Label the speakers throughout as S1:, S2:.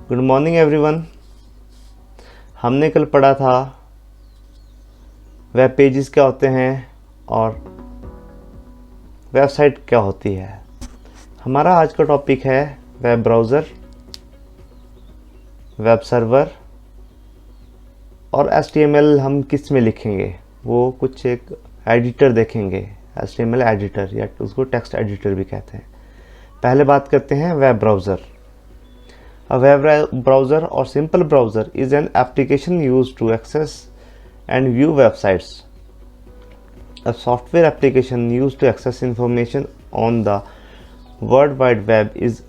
S1: Good morning everyone. हमने कल पढ़ा था वेब पेजेस क्या होते हैं और वेबसाइट क्या होती है। हमारा आज का टॉपिक है वेब ब्राउज़र, वेब सर्वर और HTML हम किस में लिखेंगे, वो कुछ एक एडिटर देखेंगे। HTML एडिटर या उसको टेक्स्ट एडिटर भी कहते हैं। पहले बात करते हैं web browser. A web browser or simple browser is an application used to access and view websites. A software application used to access information on the World Wide Web is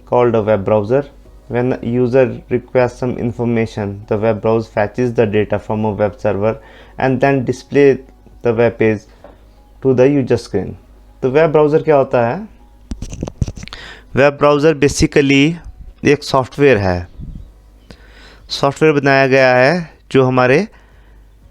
S1: called a web browser. When a user requests some information, the web browser fetches the data from a web server and then displays the web page to the user screen. तो web browser क्या होता है? Web browser basically एक software है। Software बनाया गया है जो हमारे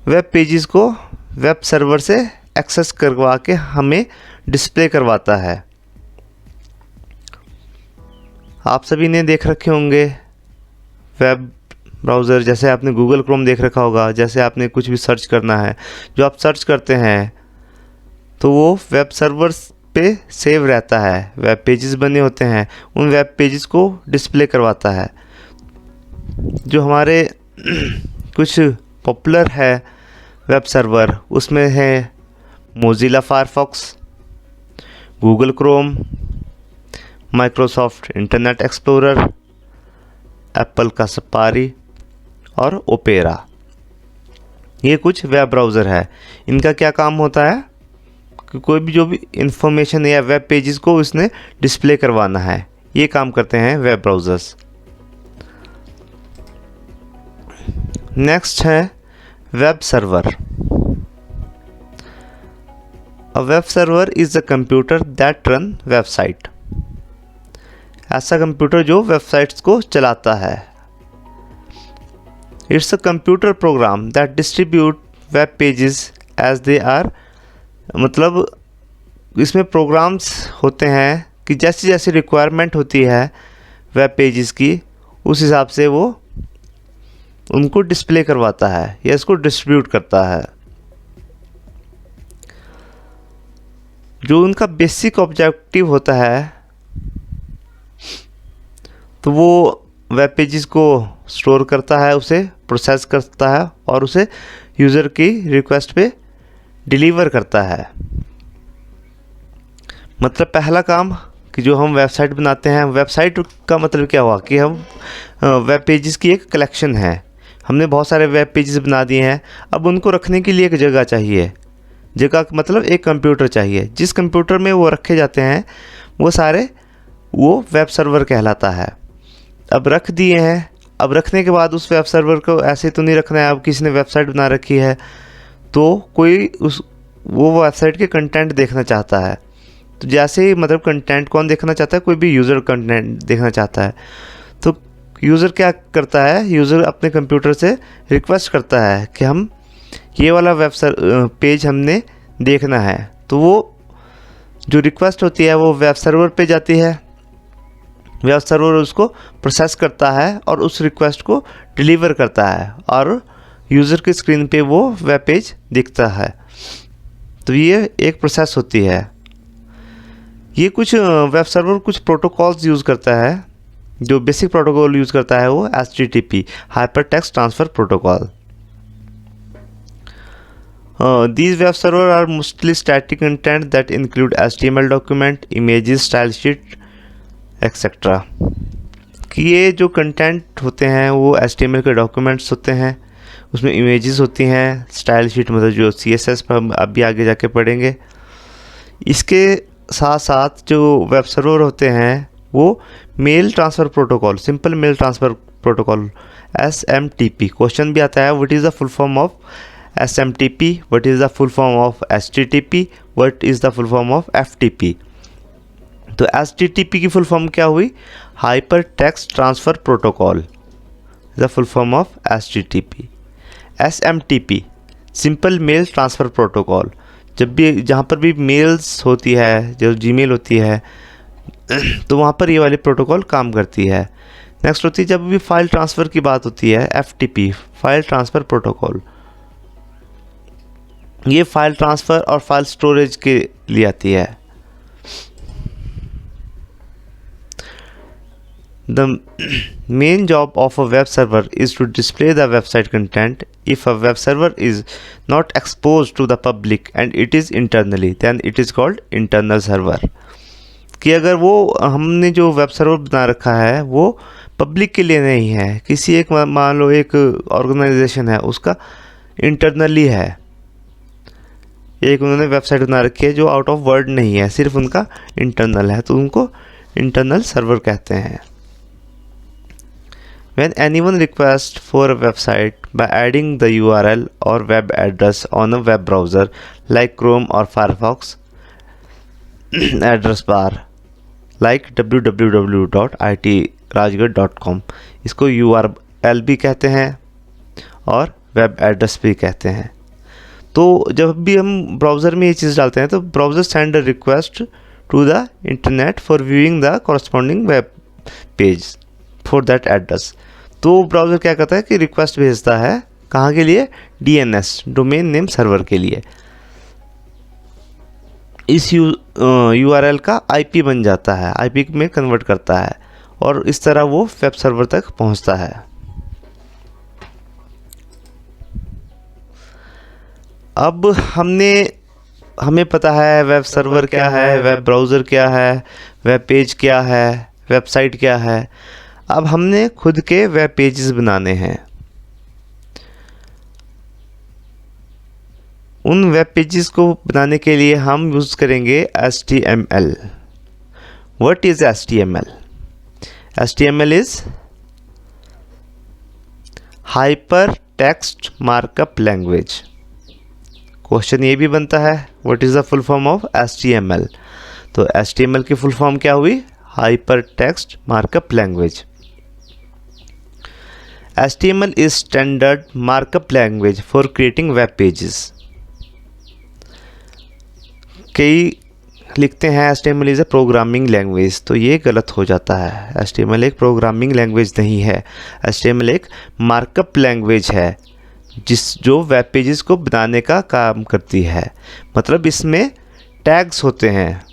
S1: वेब पेजेस को वेब सर्वर से एक्सेस करवा के हमें डिस्प्ले करवाता है। आप सभी ने देख रखे होंगे वेब ब्राउज़र, जैसे आपने गूगल क्रोम देख रखा होगा। जैसे आपने कुछ भी सर्च करना है, जो आप सर्च करते हैं तो वो वेब सर्वर पे सेव रहता है। वेब पेजेस बने होते हैं, उन वेब पेजेस को डिस्प्ले करवाता है। जो हमारे कुछ पॉपुलर है वेब सर्वर, उसमें है Mozilla Firefox, Google Chrome, Microsoft internet explorer, Apple का सफारी और ओपेरा। ये कुछ वेब ब्राउज़र है। इनका क्या काम होता है कि कोई भी जो भी इंफॉर्मेशन या वेब पेजेस को उसने डिस्प्ले करवाना है, ये काम करते हैं वेब ब्राउज़र्स। नेक्स्ट है web server. A web server is a computer that run website. ऐसा कंप्यूटर जो वेबसाइट्स को चलाता है। It's a computer program that distribute web pages as they are. मतलब इसमें प्रोग्राम्स होते हैं कि जैसी जैसी रिक्वायरमेंट होती है वेब पेजेस की, उस हिसाब से वो उनको डिस्प्ले करवाता है या इसको डिस्ट्रीब्यूट करता है। जो उनका बेसिक ऑब्जेक्टिव होता है, तो वो वेब पेजेस को स्टोर करता है, उसे प्रोसेस करता है और उसे यूज़र की रिक्वेस्ट पे डिलीवर करता है। मतलब पहला काम कि जो हम वेबसाइट बनाते हैं, वेबसाइट का मतलब क्या हुआ कि हम वेब पेजेस की एक कलेक्शन है। हमने बहुत सारे वेब पेजेस बना दिए हैं, अब उनको रखने के लिए एक जगह चाहिए। जगह का मतलब एक कंप्यूटर चाहिए। जिस कंप्यूटर में वो रखे जाते हैं वो वेब सर्वर कहलाता है। अब रख दिए हैं, अब रखने के बाद उस वेब सर्वर को ऐसे तो नहीं रखना है। अब किसी ने वेबसाइट बना रखी है तो कोई वो वेबसाइट के कंटेंट देखना चाहता है। तो जैसे ही मतलब कंटेंट कौन देखना चाहता है, कोई भी यूज़र कंटेंट देखना चाहता है, तो यूज़र क्या करता है, यूज़र अपने कंप्यूटर से रिक्वेस्ट करता है कि हम ये वाला पेज हमने देखना है। तो वो जो रिक्वेस्ट होती है वो वेब सर्वर पे जाती है। वेब सर्वर उसको प्रोसेस करता है और उस रिक्वेस्ट को डिलीवर करता है और यूज़र की स्क्रीन पे वो वेब पेज दिखता है। तो ये एक प्रोसेस होती है। ये कुछ वेब सर्वर कुछ प्रोटोकॉल्स यूज़ करता है। जो बेसिक प्रोटोकॉल यूज़ करता है वो HTTP, hyper text transfer protocol. These web servers are mostly static content that include HTML document, images, style sheet, etc. कि ये जो कंटेंट होते हैं वो HTML के डॉक्यूमेंट्स होते हैं, उसमें इमेजेस होती हैं, स्टाइल शीट मतलब जो CSS पर हम अभी आगे जाके पढ़ेंगे। इसके साथ साथ जो वेब सर्वर होते हैं वो mail transfer protocol, simple mail transfer protocol SMTP। Question भी आता है, what is the full form of SMTP, what is the full form of HTTP, what is the full form of FTP। तो HTTP की full form क्या हुई? Hyper text transfer protocol, the full form of HTTP। SMTP simple mail transfer protocol, जब भी जहाँ पर भी mails होती है, जो जीमेल होती है, तो वहाँ पर ये वाली प्रोटोकॉल काम करती है। नेक्स्ट होती है जब भी फाइल ट्रांसफ़र की बात होती है, FTP फाइल ट्रांसफ़र प्रोटोकॉल। ये फाइल ट्रांसफ़र और फाइल स्टोरेज के लिए आती है। The main job of a web server is to display the website content. If a web server is not exposed to the public and it is internally, then it is called internal server. कि अगर वो हमने जो web server बना रखा है वो public के लिए नहीं है, किसी एक मान लो एक ऑर्गेनाइजेशन है उसका इंटरनली है, एक उन्होंने वेबसाइट बना रखी है जो आउट ऑफ वर्ड नहीं है, सिर्फ उनका इंटरनल है, तो उनको इंटरनल सर्वर कहते हैं। When anyone requests for a website by adding the URL or web address on a web browser like Chrome or Firefox address bar like www.itrajgarh.com, इसको URL भी कहते हैं और वेब एड्रेस भी कहते हैं। तो जब भी हम ब्राउज़र में ये चीज़ डालते हैं तो browser send a request to the internet for viewing the corresponding web page for that address. तो ब्राउज़र क्या करता है कि रिक्वेस्ट भेजता है कहाँ के लिए, DNS डोमेन नेम सर्वर के लिए। इस URL का IP बन जाता है, IP में कन्वर्ट करता है और इस तरह वो वेब सर्वर तक पहुँचता है। अब हमें पता है वेब सर्वर क्या है, वेब ब्राउज़र क्या है, वेब पेज क्या है, वेबसाइट क्या है। अब हमने खुद के वेब पेजेस बनाने हैं। उन वेब पेजेस को बनाने के लिए हम यूज़ करेंगे HTML। What is HTML? HTML is Hypertext Markup Language। Question ये भी बनता है what is the full form of HTML। तो HTML की फुल फॉर्म क्या हुई, hypertext markup language. HTML is standard markup language for creating web pages। कई लिखते हैं HTML is a programming language, तो ये गलत हो जाता है। HTML एक प्रोग्रामिंग लैंग्वेज नहीं है, HTML एक मार्कअप लैंग्वेज है जो वेब पेजेस को बनाने का काम करती है। मतलब इसमें टैग्स होते हैं,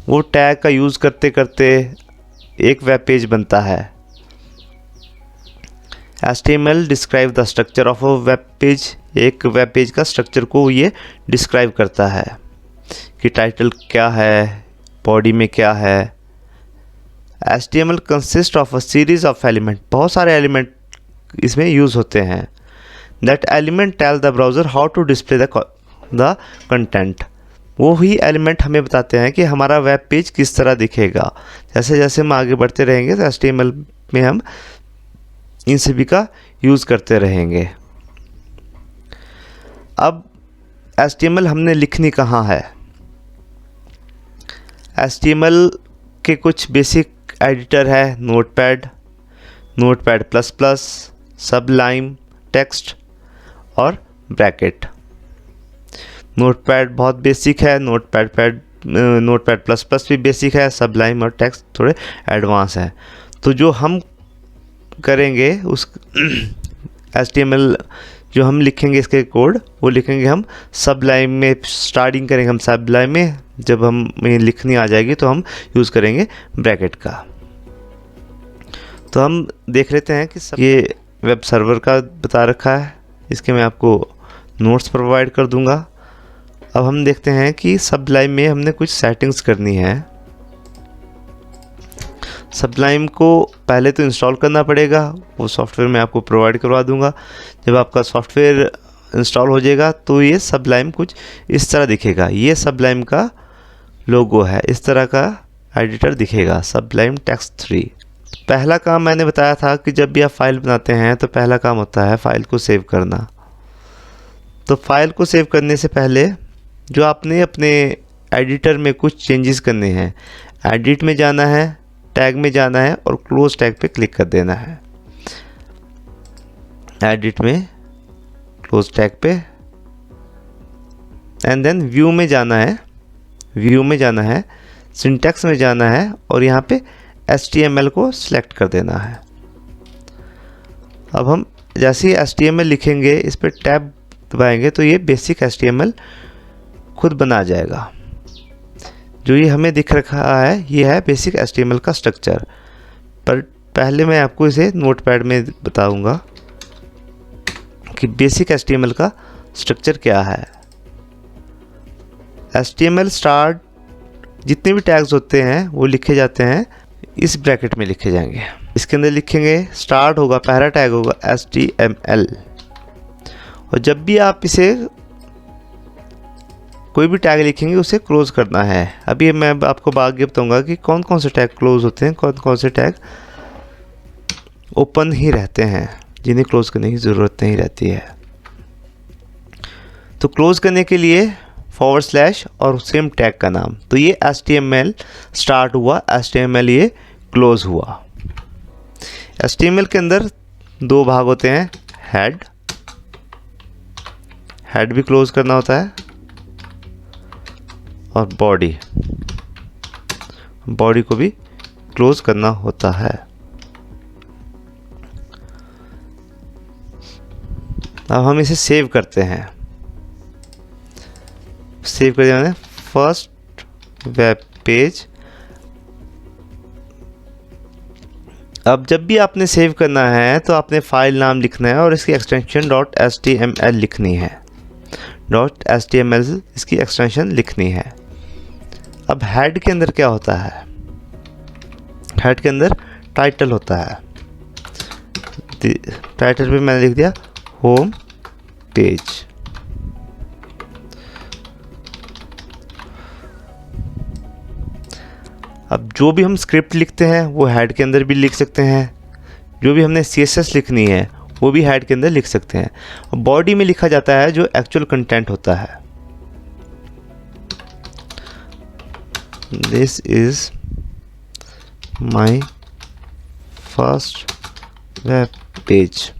S1: वो टैग का यूज़ करते करते एक वेब पेज बनता है। HTML describe the structure of a web page. एक वेब पेज का स्ट्रक्चर को ये डिस्क्राइब करता है कि टाइटल क्या है, बॉडी में क्या है। HTML consist of a series of element, बहुत सारे एलिमेंट इसमें यूज़ होते हैं। That element tell the browser how to display the content. वो ही एलिमेंट हमें बताते हैं कि हमारा वेब पेज किस तरह दिखेगा। जैसे जैसे हम आगे बढ़ते रहेंगे तो HTML में हम इन सभी का यूज़ करते रहेंगे। अब HTML हमने लिखनी कहाँ है। HTML के कुछ बेसिक एडिटर है, notepad, notepad plus plus, Sublime, text और ब्रैकेट। नोटपैड बहुत बेसिक है, नोटपैड प्लस प्लस भी बेसिक है, सबलाइम और टेक्स्ट थोड़े एडवांस है। तो जो हम करेंगे उस HTML जो हम लिखेंगे इसके कोड वो लिखेंगे हम सबलाइम में, स्टार्टिंग करेंगे हम सबलाइम में, जब हमें लिखनी आ जाएगी तो हम यूज़ करेंगे ब्रैकेट का। तो हम देख लेते हैं कि ये वेब सर्वर का बता रखा है, इसके मैं आपको नोट्स प्रोवाइड कर दूंगा। अब हम देखते हैं कि सबलाइम में हमने कुछ सेटिंग्स करनी है। सबलाइम को पहले तो इंस्टॉल करना पड़ेगा, वो सॉफ्टवेयर मैं आपको प्रोवाइड करवा दूंगा। जब आपका सॉफ्टवेयर इंस्टॉल हो जाएगा तो ये सबलाइम कुछ इस तरह दिखेगा। ये सबलाइम का लोगो है, इस तरह का एडिटर दिखेगा, सबलाइम टेक्स्ट 3। पहला काम मैंने बताया था कि जब भी आप फाइल बनाते हैं तो पहला काम होता है फाइल को सेव करना। तो फाइल को सेव करने से पहले जो आपने अपने एडिटर में कुछ चेंजेस करने हैं, एडिट में जाना है, टैग में जाना है और क्लोज टैग पे क्लिक कर देना है। एडिट में, क्लोज टैग पे एंड देन व्यू में जाना है, सिंटैक्स में जाना है और यहाँ पे HTML को सिलेक्ट कर देना है। अब हम जैसे ही HTML लिखेंगे, इस पर टैब दबाएंगे तो ये बेसिक HTML खुद बना जाएगा। जो ये हमें दिख रखा है ये है बेसिक HTML का स्ट्रक्चर। पर पहले मैं आपको इसे नोटपैड में बताऊंगा कि बेसिक HTML का स्ट्रक्चर क्या है। HTML स्टार्ट जितने भी टैग्स होते हैं वो लिखे जाते हैं इस ब्रैकेट में लिखे जाएंगे। इसके अंदर लिखेंगे स्टार्ट होगा, पहला टैग होगा HTML। और जब भी आप इसे कोई भी टैग लिखेंगे उसे क्लोज करना है। अभी मैं आपको आगे बताऊंगा कि कौन कौन से टैग क्लोज होते हैं, कौन कौन से टैग ओपन ही रहते हैं, जिन्हें क्लोज करने की ज़रूरत नहीं रहती है। तो क्लोज करने के लिए / और सेम टैग का नाम, तो ये HTML स्टार्ट हुआ, HTML ये क्लोज हुआ। HTML के अंदर दो भाग होते हैं, हेड भी क्लोज करना होता है और बॉडी को भी क्लोज करना होता है। अब हम इसे सेव करते हैं। सेव कर दिया फर्स्ट वेब पेज। अब जब भी आपने सेव करना है तो आपने फाइल नाम लिखना है और इसकी एक्सटेंशन .html लिखनी है। .html इसकी एक्सटेंशन लिखनी है। अब हेड के अंदर क्या होता है? हेड के अंदर टाइटल होता है। टाइटल पे मैंने लिख दिया होम पेज। अब जो भी हम स्क्रिप्ट लिखते हैं वो हेड के अंदर भी लिख सकते हैं। जो भी हमने CSS लिखनी है वो भी हेड के अंदर लिख सकते हैं। बॉडी में लिखा जाता है जो एक्चुअल कंटेंट होता है। This is my first web page.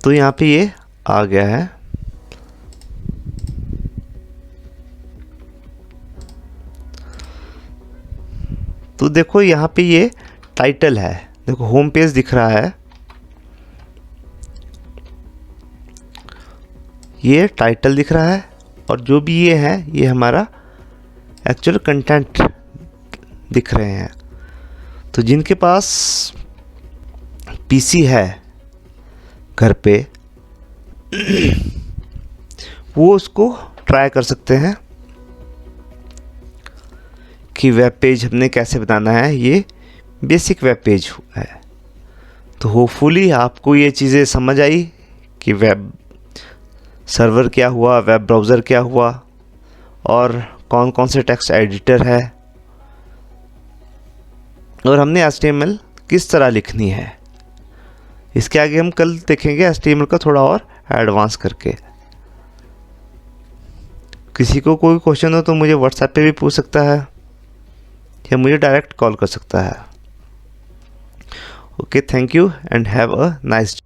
S1: तो यहाँ पे ये आ गया है। तो देखो यहाँ पे ये टाइटल है, देखो होम पेज दिख रहा है, ये टाइटल दिख रहा है और जो भी ये है ये हमारा एक्चुअल कंटेंट दिख रहे हैं। तो जिनके पास PC है घर पे वो उसको ट्राई कर सकते हैं कि वेब पेज हमने कैसे बनाना है। ये बेसिक वेब पेज है। तो होपफुली आपको ये चीज़ें समझ आई कि वेब सर्वर क्या हुआ, वेब ब्राउज़र क्या हुआ और कौन कौन से टेक्स्ट एडिटर है और हमने HTML किस तरह लिखनी है। इसके आगे हम कल देखेंगे HTML का थोड़ा और एडवांस करके। किसी को कोई क्वेश्चन हो तो मुझे WhatsApp पे भी पूछ सकता है या मुझे डायरेक्ट कॉल कर सकता है। Okay, thank you and have a nice day.